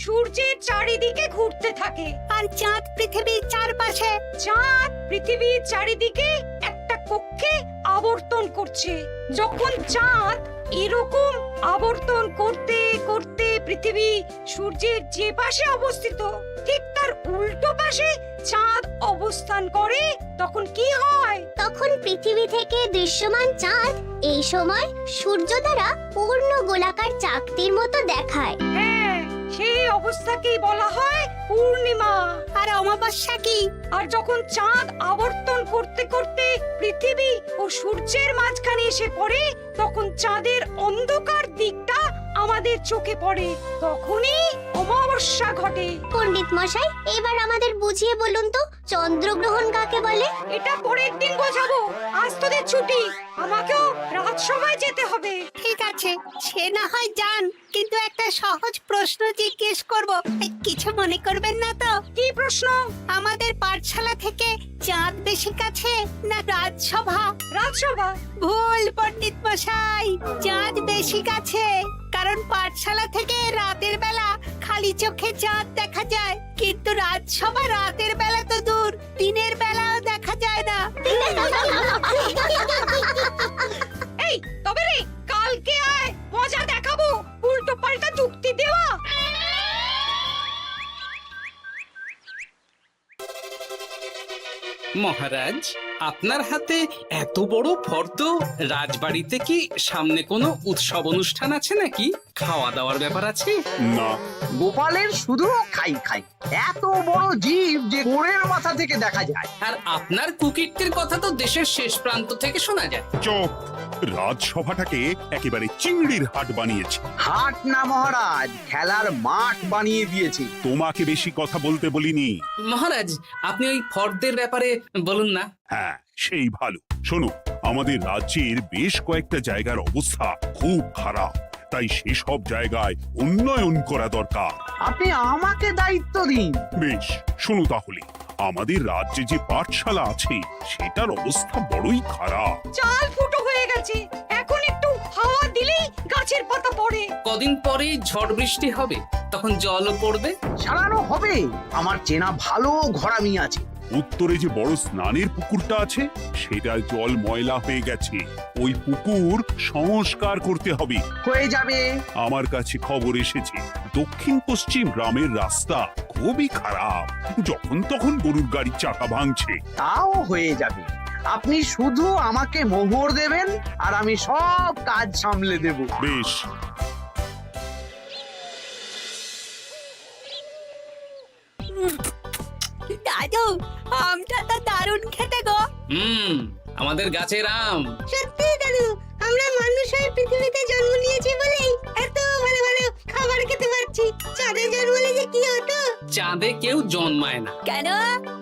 সূর্যের চারিদিকে ঘুরতে থাকে। আর চাঁদ পৃথিবীর চারপাশে। চাঁদ পৃথিবীর চারিদিকে একটা কক্ষে আবর্তন করছে। যখন চাঁদ এরকম আবর্তন করতে করতে পৃথিবী সূর্যের যে পাশে অবস্থিত ঠিক তার উল্টো পাশে চাঁদ অবস্থান করে, তখন কি হয়? তখন পৃথিবী থেকে দৃশ্যমান চাঁদ এই সময় সূর্য দ্বারা পূর্ণ গোলাকার চাকতির মতো দেখায়। হ্যাঁ, সেই অবস্থাকেই বলা হয় পূর্ণিমা। আর অমাবস্যা কি? আর যখন চাঁদ আবর্তন করতে করতে পৃথিবী ও সূর্যের মাঝখানে এসে পড়ে, তখন চাঁদের অন্ধকার দিকটা আমাদের চোখে পড়ে, তখনই অমাবস্যা ঘটে। পণ্ডিত মশাই, এবার আমাদের বুঝিয়ে বলুন তো চন্দ্রগ্রহণ কাকে বলে? এটা পরের দিন বোঝাবো, আজ তোদের ছুটি, আমাকেও রাজসভায় যেতে হবে। ঠিক আছে, সে না হয় যান, কিন্তু একটা সহজ প্রশ্ন জিজ্ঞেস করব, কিছু মনে করবেন না তো? কি প্রশ্ন? আমাদের পাঠশালা থেকে চাঁদ বেশি কাছে না রাজসভা? রাজসভা। ভুল পণ্ডিত মশাই, চাঁদ বেশি কাছে। কারণ পাঠশালা থেকে রাতের বেলা খালি চোখে চাঁদ দেখা যায়, কিন্তু রাজসভা রাতের বেলা তো দূর, দিনের বেলাও দেখা যায় না। এই তবে রে, কালকে আয়, মজা দেখাবো, উল্টো পাল্টা যুক্তি দেওয়া। মহারাজ, আপনার হাতে এত বড় ফর্দ, রাজবাড়িতে কি সামনে কোনো উৎসব অনুষ্ঠান আছে নাকি? খাওয়া দাওয়ার ব্যাপার আছে? না, গোপালের শুধু খাই খাই, এত বড় জীব যে গোড়ের মাথা থেকে দেখা যায়। আর আপনার কুকীর্তির কথা তো দেশের শেষ প্রান্ত থেকে শোনা যায়। চুপ! রাজসভাটাকে একেবারে চিংড়ির হাট বানিয়েছে। হাট না মহারাজ, খেলার মাঠ বানিয়ে দিয়েছি। তোমাকে বেশি কথা বলতে বলিনি। মহারাজ, আপনি ওই ফর্দের ব্যাপারে বলুন না। হ্যাঁ, সেই ভালো। শোনো, আমাদের রাজ্যের বেশ কয়েকটা জায়গার অবস্থা খুব খারাপ, তাই সেসব জায়গায় উন্নয়ন করা দরকার। আপনি আমাকে দায়িত্ব দিন। বেশ, শোনো তাহলে, আমাদের রাজ্যে যে পাঠশালা আছে সেটার অবস্থা বড়ই খারাপ। চাল ফুটো হয়ে গেছে, এখন একটু হাওয়া দিলেই গাছের পাতা পড়ে। কদিন পরে ঝড় বৃষ্টি হবে, তখন জলও পড়বে। সারানো হবে, আমার চেনা ভালো ঘরামি আছে। উত্তরে যে বড় স্নানের পুকুরটা আছে সেটার জল ময়লা হয়ে গেছে, ওই পুকুর সংস্কার করতে হবে। হয়ে যাবে। আমার কাছে খবর এসেছে দক্ষিণ পশ্চিম গ্রামের রাস্তা খুবই খারাপ, যখন তখন গরুর গাড়ির চাকা ভাঙছে। তাও হয়ে যাবে, আপনি শুধু আমাকে মোহর দেবেন আর আমি সব কাজ সামলে দেব। বেশ, দাদু, আমটা তো দারুণ খেতে গো। আমাদের গাছের আম। সত্যি দাদু, আমরা মানুষ হয়ে পৃথিবীতে জন্ম নিয়েছি বলেই এত ভালো ভালো খাবার খেতে পারছি। চাঁদে জন্মলে যে কি হতো? চাঁদে কেউ জন্মায় না। কেন?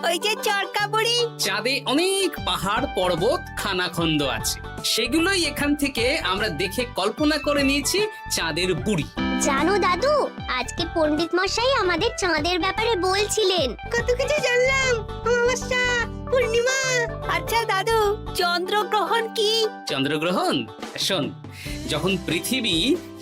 ওই যে চরকা বুড়ি। চাঁদে অনেক পাহাড় পর্বত খানাখন্দ আছে, সেগুলোই এখান থেকে আমরা দেখে কল্পনা করে নিয়েছি চাঁদের বুড়ি। জানো দাদু, আজকে পণ্ডিত মশাই আমাদের চাঁদের ব্যাপারে বলছিলেন। কত কিছু জানলাম। অমাবস্যা, পূর্ণিমা। আচ্ছা দাদু, চন্দ্রগ্রহণ কি? চন্দ্রগ্রহণ? শোন, যখন পৃথিবী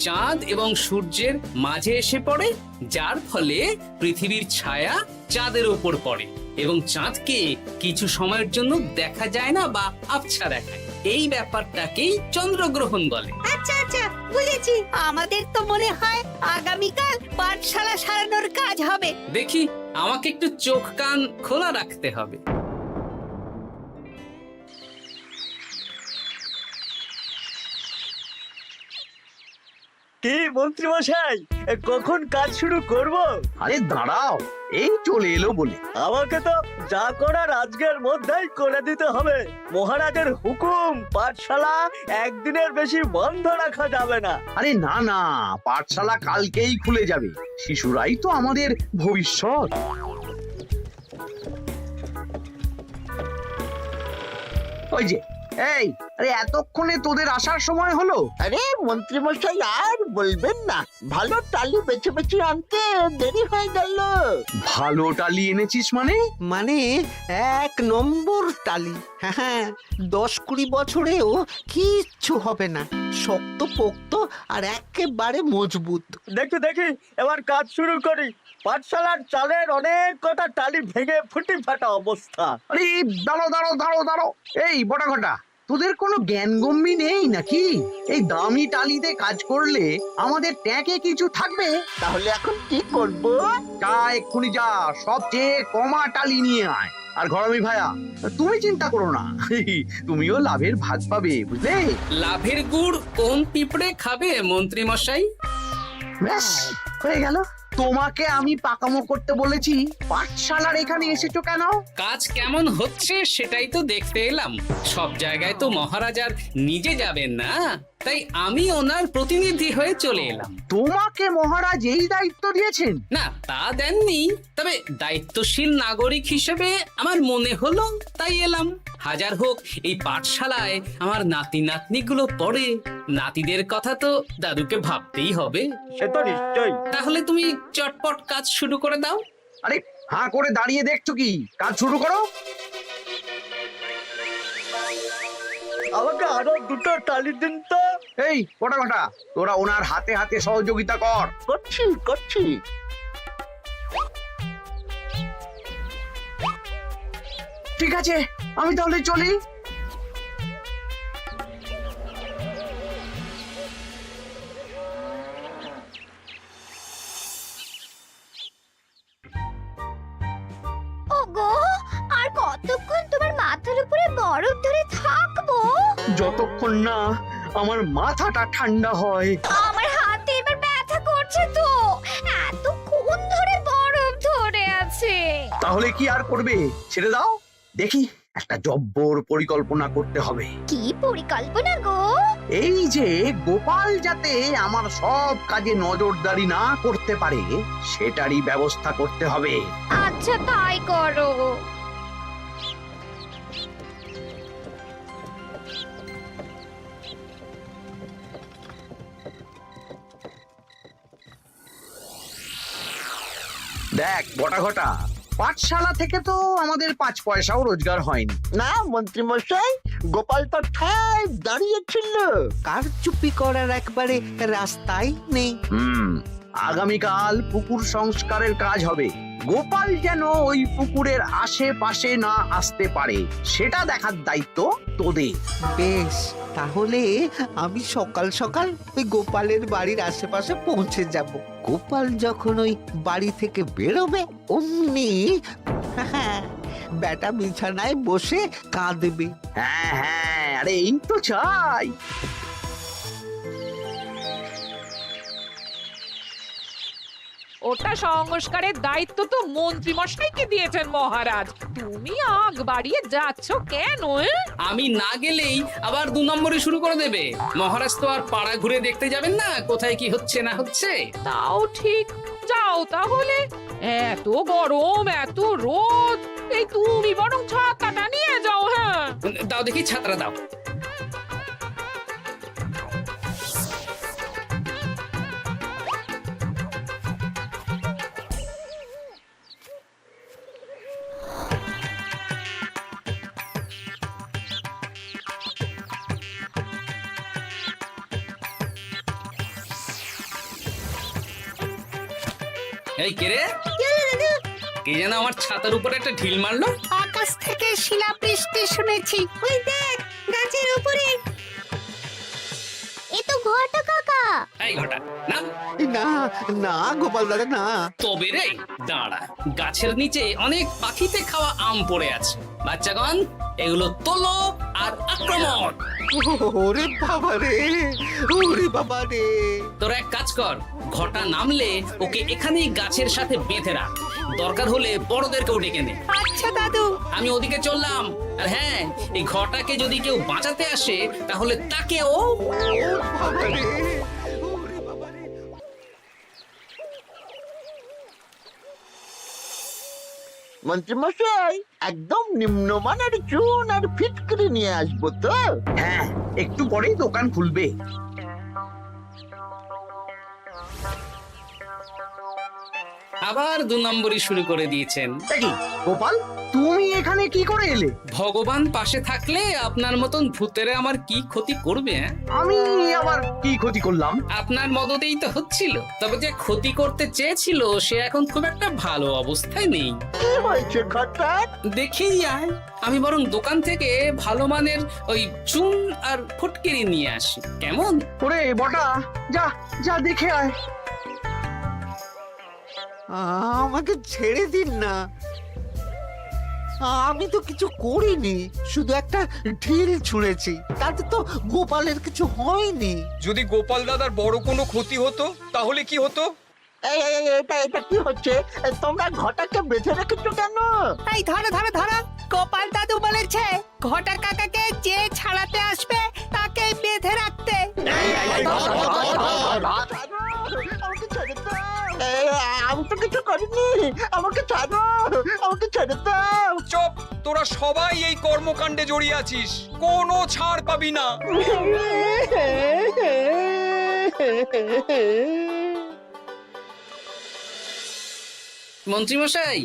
চাঁদ এবং সূর্যের মাঝে এসে পড়ে, যার ফলে পৃথিবীর ছায়া চাঁদের উপর পড়ে এবং চাঁদকে কিছু সময়ের জন্য দেখা যায় না বা আবছা দেখায়, এই ব্যাপারটাকেই চন্দ্রগ্রহণ বলে। আচ্ছা আচ্ছা, বুঝেছি। আমাদের তো মনে হয় আগামীকাল পাঠশালা সারানোর কাজ হবে। দেখি, আমাকে একটু চোখ কান খোলা রাখতে হবে। কি মন্ত্রী মশাই, কখন কাজ শুরু করব? আরে দাঁড়াও, এই চলে এলো বলে। আমাকে তো যা করার আজকের মধ্যেই করে দিতে হবে। মহারাজের হুকুম, পাঠশালা একদিনের বেশি বন্ধ রাখা যাবে না। আরে না না, পাঠশালা কালকেই খুলে যাবে, শিশুরাই তো আমাদের ভবিষ্যৎ। ওই যে এই আরে এতক্ষণে তোদের আসার সময় হলো? আরে মন্ত্রী মশাই আর বলবেন না, ভালো টালি বেছে বেছে আনতে দেরি হয়ে গেল। ভালো টালি এনেছিস মানে? মানে 1 নম্বর টালি। হ্যাঁ 10-20 বছরেও কিচ্ছু হবে না, শক্ত পোক্ত আর একেবারে মজবুত। দেখি দেখি এবার কাজ শুরু করি। পাঠশালার চালের অনেক কটা টালি ভেঙে ফুটি ফাটা অবস্থা। আরে দাঁড়ো। এই বটা ঘটা, তোদের কোনো জ্ঞানগম্যি নেই নাকি? এই দামি টালিতে কাজ করলে আমাদের ট্যাঁকে কিছু থাকবে? তাহলে এখন কি করব? যা এক্ষুনি যা, সবচেয়ে কমা টালি নিয়ে আয়। আর ঘরামি ভাইয়া, তুমি চিন্তা করো না, তুমিও লাভের ভাগ পাবে, বুঝলে? লাভের গুড় কোন পিঁপড়ে খাবে মন্ত্রী মশাই? ব্যাস হয়ে গেল। তোমাকে আমি পাকামো করতে বলেছি, পাঠশালার এখানে এসেছো কেন? কাজ কেমন হচ্ছে সেটাই তো দেখতে এলাম। সব জায়গায় তো মহারাজ আর নিজে যাবেন না, তাই আমি ওনার প্রতিনিধি হয়ে চলে এলাম। তোমাকে মহারাজ এই দায়িত্ব দিয়েছেন? না তা দেননি, তবে দায়িত্বশীল নাগরিক হিসেবে আমার মনে হলো তাই এলাম। হাজার হোক এই পাঠশালায় আমার নাতি নাতনিগুলো পড়ে, নাতিদের কথা তো দাদুকে ভাবতেই হবে। সে তো নিশ্চয়ই। তাহলে তুমি চটপট কাজ শুরু করে দাও। আরে হাঁ করে দাঁড়িয়ে দেখছো কি? কাজ শুরু করো। আমাকে আরো দুটো টালি দিন তো। এই কটা কটা, তোরা ওনার হাতে হাতে সহযোগিতা কর। করছি। ঠিক আছে, আমি তাহলে চলি। ওগো, আর কতক্ষণ তোমার মাথার উপরে বরফ ধরে থাকবো? যতক্ষণ না আমার মাথাটা ঠান্ডা হয়। আমার হাতে এবার ব্যথা করছে তো, এতক্ষণ ধরে বরফ ধরে আছে। তাহলে কি আর করবে? ছেড়ে দাও, দেখি একটা জব্বর পরিকল্পনা করতে হবে। কি পরিকল্পনা গো? এই যে গোপাল যাতে আমার সব কাজে নজরদারি না করতে পারে, সেটারই ব্যবস্থা করতে হবে। আচ্ছা তাই করো। দেখ বটা ঘটা, পাঠশালা থেকে তো আমাদের 5 পয়সাও রোজগার হয়নি। না মন্ত্রী মশাই, গোপাল তো ঠায় দাঁড়িয়েছিল। কারচুপি করার একবারে রাস্তাই নেই। আগামীকাল পুকুর সংস্কারের কাজ হবে। গোপাল যেন ওই পুকুরের আশেপাশে না আসতে পারে, সেটা দেখার দায়িত্ব তোদের। বেশ, তাহলে আমি সকাল সকাল ওই গোপালের বাড়ির আশেপাশে পৌঁছে যাব। গোপাল যখন ওই বাড়ি থেকে বেরোবে অমনি বেটা বিছানায় বসে কাঁদবে। হ্যাঁ, আরে এই তো চাই। ওটা সংস্কারের দায়িত্ব তো মন্ত্রী মশাইকে দিয়েছেন মহারাজ। তুমি আগ বাড়িয়ে যাচ্ছ কেন? আমি না গেলেই আবার 2 নম্বরে শুরু করে দেবে। মহারাজ তো আর পাড়া ঘুরে দেখতে যাবেন না কোথায় কি হচ্ছে না হচ্ছে। তাও ঠিক, যাও তাহলে। এত গরম, এত রোদ, এই তুমি বরং ছাতাটা নিয়ে যাও। হ্যাঁ দাও দেখি ছাত্রা দাও। এই কে রে? কে যেন আমার ছাতার উপরে একটা ঢিল মারলো? আকাশ থেকে শিলাবৃষ্টি শুনেছি। ওই দেখ গাছের উপরে। এ তো ঘটা কাকা। এই ঘটা না, না না গোপাল দাদা না। তবে রে দাঁড়া, গাছের নিচে অনেক পাখিতে খাওয়া আম পড়ে আছে। বাচ্চাগণ এগুলো তোলো আর আক্রমণ। ওরে বাবা রে, ওরে বাবা রে। তোরা এক কাজ কর, ঘটা নামলে ওকে এখানেই গাছের সাথে বেঁধে রাখ, দরকার হলে বড়দেরকেও ডেকে নে। আচ্ছা দাদু। আমি ওদিকে চললাম। আর হ্যাঁ, এই ঘটাকে যদি কেউ বাঁচাতে আসে তাহলে তাকেও। বাবা রে, ওরে বাবা রে। মন্ত্রীমশাই একদম নিম্নমানের চুন আর ফিটকিরি নিয়ে আসবো তো। হ্যাঁ, একটু পরেই দোকান খুলবে। আবার 2 নম্বরই শুরু করে দিয়েছেন। দেখি গোপাল, তুমি এখানে কি করে এলে? ভগবান পাশে থাকলে আপনার মতন ভূতেরা আমার কি ক্ষতি করবে? হ্যাঁ? আমি আবার কি ক্ষতি করলাম? আপনার মদতেই তো হচ্ছিল। তবে যে ক্ষতি করতে চেয়েছিল সে এখন খুব একটা ভালো অবস্থায় নেই। কি হয়েছে ঘটাৎ? দেখেই আয়, আমি বরং দোকান থেকে ভালো মানের ওই চুন আর ফটকিরি নিয়ে আসি, কেমন? ওরে বটা, যা যা দেখে আয়। আমাকে ছেড়ে দিন না, আমি তো কিছু করিনি, শুধু একটা ঢিল ছুঁড়েছি, তাতে তো গোপালের কিছু হয়নি। যদি গোপাল দাদার বড় কোনো ক্ষতি হতো তাহলে কি হতো? এটা কি হচ্ছে? তোমরা ঘটাকে বেঁধে রেখেছো কেন? এই ধরো ধরো ধরো, গোপাল দাদু বলেছে ঘটা কাকাকে যে ছাড়াতে আসবে তাকে বেঁধে রাখতে। আমাকে ছেড়ে দাও। আমি তো কিছু করিনি, আমাকে ছাড়ো, আমাকে ছেড়ে দাও। চুপ, তোরা সবাই এই কর্মকাণ্ডে জড়িয়ে আছিস, কোনো ছাড় পাবি না। মন্ত্রীমশাই,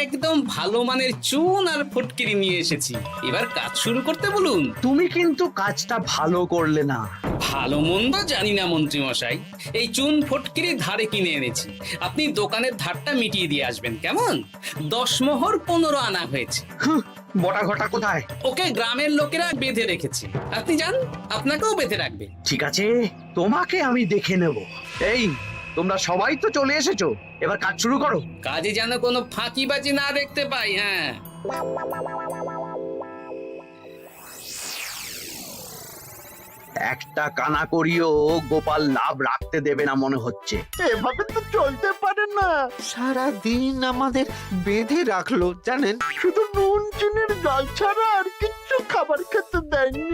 একদম ভালো মানের চুন আর ফটকিরি নিয়ে এসেছি, এবার কাজ শুরু করতে বলুন। তুমি কিন্তু কাজটা ভালো করলে না। ভালো মন্দ জানি না মন্ত্রীমশাই, এই চুন ফটকিরি ধারে কিনে এনেছি, আপনি দোকানের ধারটা মিটিয়ে দিয়ে আসবেন, কেমন? 10 মোহর 15 আনা হয়েছে। বটা ঘটা কোথায়? ওকে গ্রামের লোকেরা বেঁধে রেখেছে, আপনি যান, আপনাকেও বেঁধে রাখবে। ঠিক আছে, তোমাকে আমি দেখে নেব। এই, তোমরা সবাই তো চলে এসেছো, এবার কাজ শুরু করো। কাজে যেন কোনো ফাঁকিবাজি না দেখতে পাই। হ্যাঁ, একটা কানা করিও গোপাল লাভ রাখতে দেবে না মনে হচ্ছে। এভাবে তো চলতে পারে না। সারা দিন আমাদের বেঁধে রাখলো জানেন। শুধু নুন চিনির জল ছাড়া আর কিচ্ছু খাবার খেতে দেয়নি।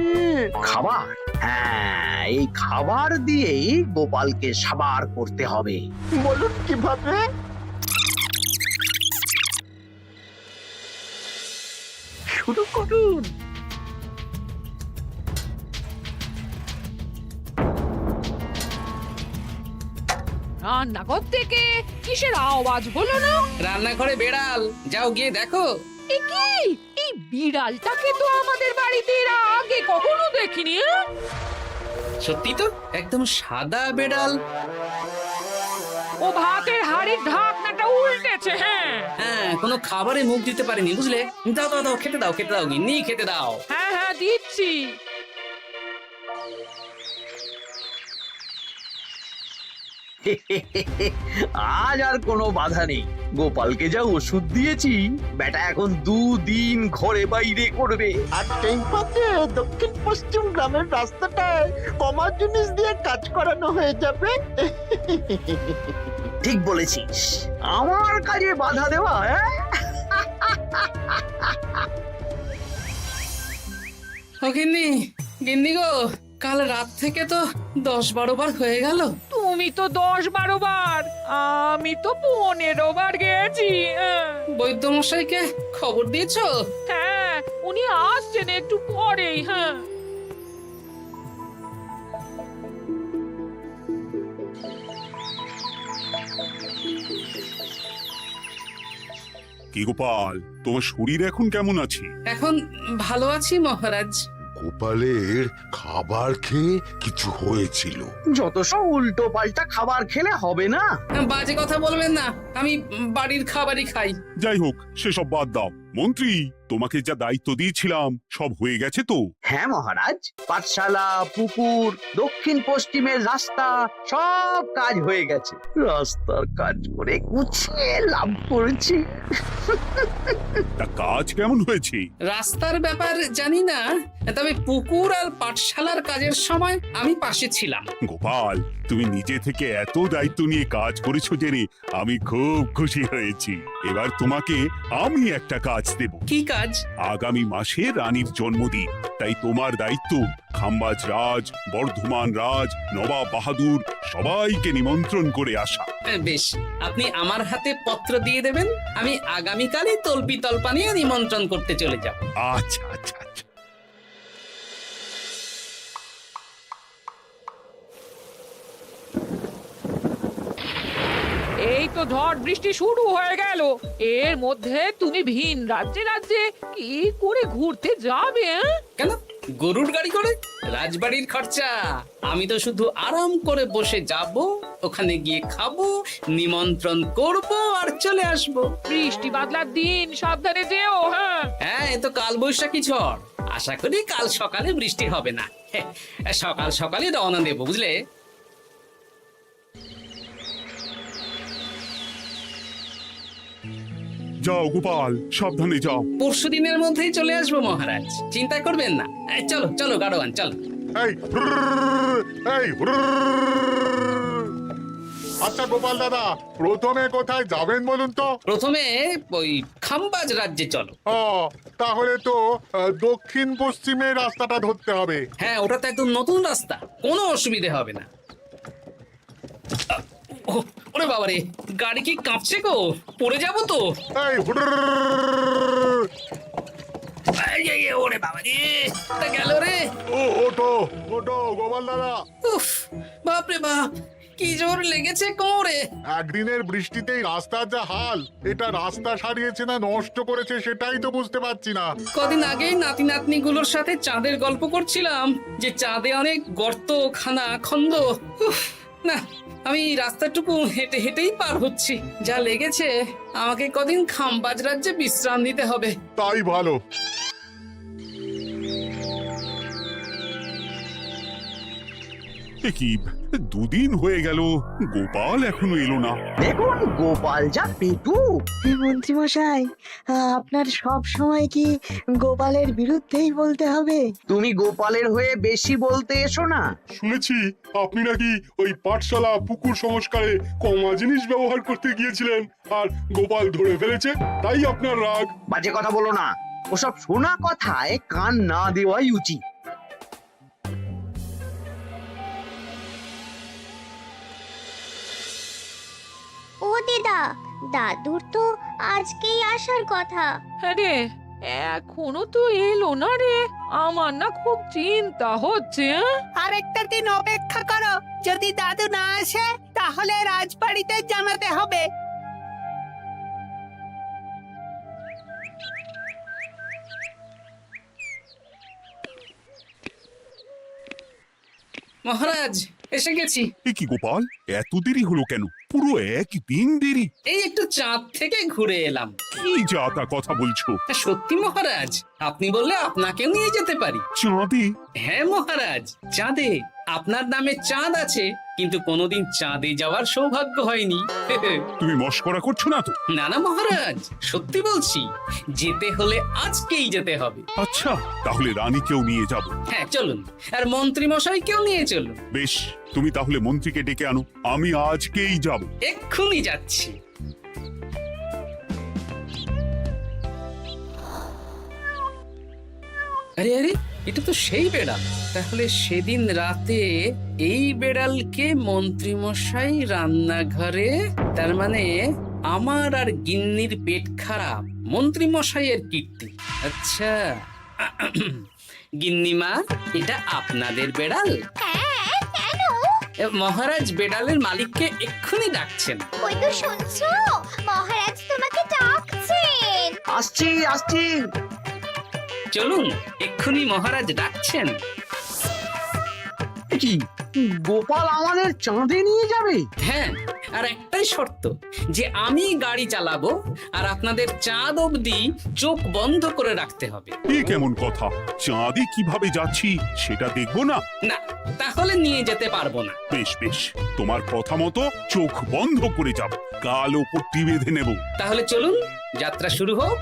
খাবার? হ্যাঁ, এই খাবার দিয়েই গোপালকে সাবার করতে হবে। বলুন কিভাবে? শুরু করুন। রান্নাঘর থেকে কিসের আওয়াজ হলো না? রান্নাঘরে বেড়াল, যাও গিয়ে দেখো। এ কি? এই বিড়ালটাকে তো আমাদের বাড়িতে এর আগে কখনো দেখিনি। সত্যি তো, একদম সাদা বেড়াল। ও ভাতের হাড়ির ঢাকনাটা উল্টেছে। হ্যাঁ হ্যাঁ, কোনো খাবারে মুখ দিতে পারেনি, বুঝলে? দাও দাও দাও, খেতে দাও, খেতে দাও, গিন্নি খেতে দাও। হ্যাঁ হ্যাঁ, দিচ্ছি। আজ আর কোনো বাধা নেই। গোপালকে যা ওষুধ দিয়েছি, বেটা এখন 2 দিন ঘরে বাইরে করবে। আর সেই পথে দক্ষিণ পশ্চিম গ্রামের রাস্তাটায় কমা জিনিস দিয়ে কাজ করানো হয়ে যাবে। ঠিক বলেছিস, আমার কাজে বাধা দেওয়া। ও গিন্নি, গিন্নি গো, কাল রাত থেকে তো 10-12 বার হয়ে গেল। তুমি তো 10-12 বার, আমি তো 15 বার গেছি। বৈদ্য মশাইকে খবর দিয়েছো? হ্যাঁ, উনি আসছেন একটু পরেই। হ্যাঁ, কি গোপাল, তোমার শরীর এখন কেমন আছে? এখন ভালো আছি মহারাজ। গোপালের খাবার খেয়ে কিছু হয়েছিল। যত সব উল্টো পাল্টা খাবার খেলে হবে না। বাজে কথা বলবেন না, আমি বাড়ির খাবারই খাই। যাই হোক, সেসব বাদ দাও। মন্ত্রী, তোমাকে যা দায়িত্ব দিয়েছিলাম সব হয়ে গেছে তো? হ্যাঁ মহারাজ, পাঠশালা, পুকুর, দক্ষিণ পশ্চিমের রাস্তা, সব কাজ হয়ে গেছে। রাস্তার কাজ করে গুছিয়ে লাভ করেছি। তা কাজ কেমন হয়েছে? রাস্তার ব্যাপার জানি না, তবে পুকুর আর পাঠশালার কাজের সময় আমি পাশে ছিলাম। গোপাল, তুমি নিজে থেকে এত দায়িত্ব নিয়ে কাজ করেছো জেনে আমি খুব খুশি হয়েছি। এবার তোমাকে আমি একটা কাজ দেব। কি কাজ? আগামী মাসে রানীর জন্মদিন, তাই তোমার দায়িত্ব খাম্বাজ রাজ, বর্ধমান রাজ, নবাব বাহাদুর সবাইকে নিমন্ত্রণ করে আসা। বেশ, আপনি আমার হাতে পত্র দিয়ে দেবেন, আমি আগামীকালই তল্পি তল্পা নিয়ে নিমন্ত্রণ করতে চলে যাব। আচ্ছা আচ্ছা আচ্ছা। এই তো ঝড় বৃষ্টি শুরু হয়ে গেল, এর মধ্যে তুমি ভিন রাজ্যে রাজ্যে কি করে ঘুরতে যাবে? কেন, গরুর গাড়ি করে? রাজবাড়ির খরচা। আমি তো শুধু আরাম করে বসে যাব, ওখানে গিয়ে খাবো, নিমন্ত্রণ করব আর চলে আসব। বৃষ্টি বাদলার দিন, সাবধানে যেও। হ্যাঁ হ্যাঁ, এ তো কাল বৈশাখী ঝড়, আশা করি কাল সকালে বৃষ্টি হবে না। সকাল সকালে রওনা দেব, বুঝলে? যাও গোপাল, সাবধানে যাও। পরশু দিনের মধ্যেই চলে আসবো মহারাজ, চিন্তা করবেন না। চলো চলো গাড়োয়ান, চলো। এই এই আচ্ছা গোপাল দাদা, প্রথমে কোথায় যাবেন বলুন তো? প্রথমে ওই খাম্বাজ রাজ্যে চলো। ও, তাহলে তো দক্ষিণ পশ্চিমে রাস্তাটা ধরতে হবে। হ্যাঁ, ওটা তো একদম নতুন রাস্তা, কোনো অসুবিধে হবে না। ওরে বাবারে, গাড়ি কি কাঁপছে গো, পড়ে যাবো তো। এই ওরে বাবারে, গেল রে। ওটো ওটো গোপাল দাদা। উফ, বাপরে বাপ, কি জোর লেগেছে কোমরে। একদিনের বৃষ্টিতেই রাস্তার যা হাল, এটা রাস্তা সারিয়েছে না নষ্ট করেছে সেটাই তো বুঝতে পারছি না। কদিন আগেই নাতি নাতনি গুলোর সাথে চাঁদের গল্প করছিলাম, যে চাঁদে অনেক গর্ত, খানা খন্দ। উফ, না, আমি রাস্তাটুকু হেঁটে হেঁটেই পার হচ্ছি। যা লেগেছে, আমাকে কদিন খাম্বাজ রাজ্যে বিশ্রাম নিতে হবে। তাই ভালো। কি দুদিন হয়ে গেল, গোপাল এখনো এলো না। দেখুন গোপাল যা পেটু। মন্ত্রী মশাই, আপনার সব সময় কি গোপালের বিরুদ্ধেই বলতে হবে? তুমি গোপালের হয়ে বেশি বলতে এসো না। শুনেছি আপনি নাকি ওই পাঠশালা পুকুর সংস্কারে কমা জিনিস ব্যবহার করতে গিয়েছিলেন, আর গোপাল ধরে ফেলেছে, তাই আপনার রাগ। বাজে কথা বলো না, ওসব শোনা কথায় কান না দেওয়াই উচিত। ও দিদা, দাদুর তো আজকেই আসার কথা। আরে এখনো তো এলো না রে, আমার না খুব চিন্তা হচ্ছে। আরেকটা দিন অপেক্ষা করো, যদি দাদু না আসে তাহলে রাজবাড়িতে জানাতে হবে। মহারাজ, এসে গেছি। এ কি গোপাল, এত দেরি হলো কেন? পুরো একদিন দেরি। এই একটু চাঁদ থেকে ঘুরে এলাম। কি যা তা কথা বলছো? সত্যি মহারাজ, আপনি বললে আপনাকেও নিয়ে যেতে পারি। চাঁদে? হ্যাঁ মহারাজ, চাঁদে। আপনার নামে চাঁদ আছে, কিন্তু কোনোদিন চাঁদে যাওয়ার সৌভাগ্য হয়নি। তুমি মস্করা করছো না তো? না না মহারাজ, সত্যি বলছি, যেতে হলে আজকেই যেতে হবে। আচ্ছা, তাহলে রানীকেও নিয়ে যাব। হ্যাঁ চলুন, আর মন্ত্রী মশাইকেও নিয়ে চলুন। বেশ, তুমি তাহলে মন্ত্রীকে ডেকে আনো, আমি আজকেই যাব। এক্ষুনি যাচ্ছি। আরে আরে, এটা তো সেই বেড়াল। তাহলে সেদিন রাতে এই বেড়ালকে মন্ত্রী মশাই রান্নাঘরে, তার মানে আমার আর গিন্নির পেট খারাপ, মন্ত্রী মশাইয়ের কীর্তি। আচ্ছা, গিন্নিমা, এটা আপনাদের বেড়াল? মহারাজ বেড়ালের মালিককে এক্ষুনি ডাকছেন। ওই তো শুনছো, মহারাজ তোমাকে ডাকছেন। আসছি আসছি। চলুন, এক্ষুনি মহারাজ ডাকছেন। কি গোপাল আমাদের চাঁদে নিয়ে যাবে? হ্যাঁ, আর একটাই শর্ত, যে আমি গাড়ি চালাবো আর আপনাদের চাঁদ অবধি চোখ বন্ধ করে রাখতে হবে। এ কেমন কথা? চাঁদে কিভাবে যাচ্ছি সেটা দেখবো না? না, তাহলে নিয়ে যেতে পারবো না। বেশ বেশ, তোমার কথা মতো চোখ বন্ধ করে যাব, কালো পট্টি বেঁধে নেব। তাহলে চলুন, যাত্রা শুরু হোক।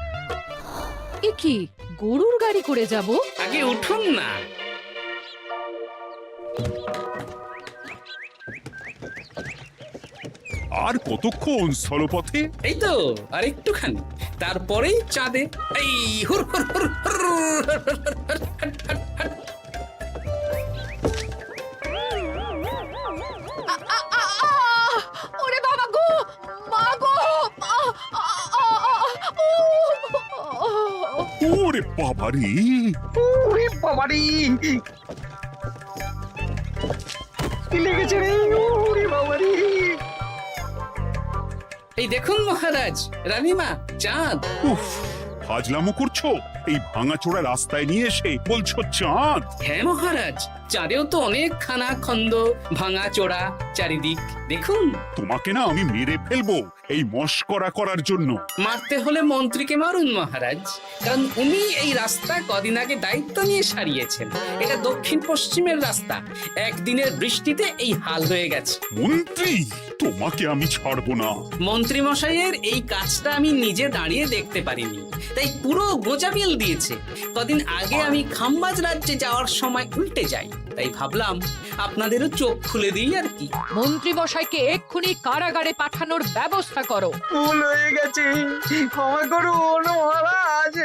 এ কি, গরুর গাড়ি করে যাব? আগে উঠুন না। আর কতক্ষণ স্থলপথে? এই তো আর একটুখানি, তারপরেই চাঁদে। এই হুর হুর হুর হুর। ওরে বাবা গো, মা গো, ওরে বাবারে! ওরে বাবারি, কি লেগেছে রে? ওরে বাবারি! এই দেখুন মহারাজ, রানীমা, চাঁদ। উফ, ফাজলামো করছো? এই ভাঙাচোরা রাস্তায় নিয়ে এসে বলছো চাঁদ? হ্যাঁ মহারাজ, চাঁদেও তো অনেক খানা খন্দ, ভাঙা চোরা চারিদিক। দেখুন, তোমাকে না আমি মেরে ফেলবো এই মস্করা করার জন্য। মারতে হলে মন্ত্রীকে মারুন মহারাজ, কারণ উনি এই রাস্তা কদিন আগে দায়িত্ব নিয়ে সারিয়েছেন। এটা দক্ষিণ পশ্চিমের রাস্তা, একদিনের বৃষ্টিতে এই হাল হয়ে গেছে। মন্ত্রী, তোমাকে আমি ছাড়বো না। মন্ত্রী মশাইয়ের এই কাজটা আমি নিজে দাঁড়িয়ে দেখতে পারিনি, তাই পুরো গোজামিল দিয়েছে। কদিন আগে আমি খাম্বাজ রাজ্যে যাওয়ার সময় উল্টে যাই, তাই ভাবলাম আপনাদেরও চোখ খুলে দিই আর কি। মন্ত্রী মশাইকে এক্ষুনি কারাগারে পাঠানোর ব্যবস্থা করো। ভুল হয়ে গেছে, ক্ষমা করুন মহারাজ।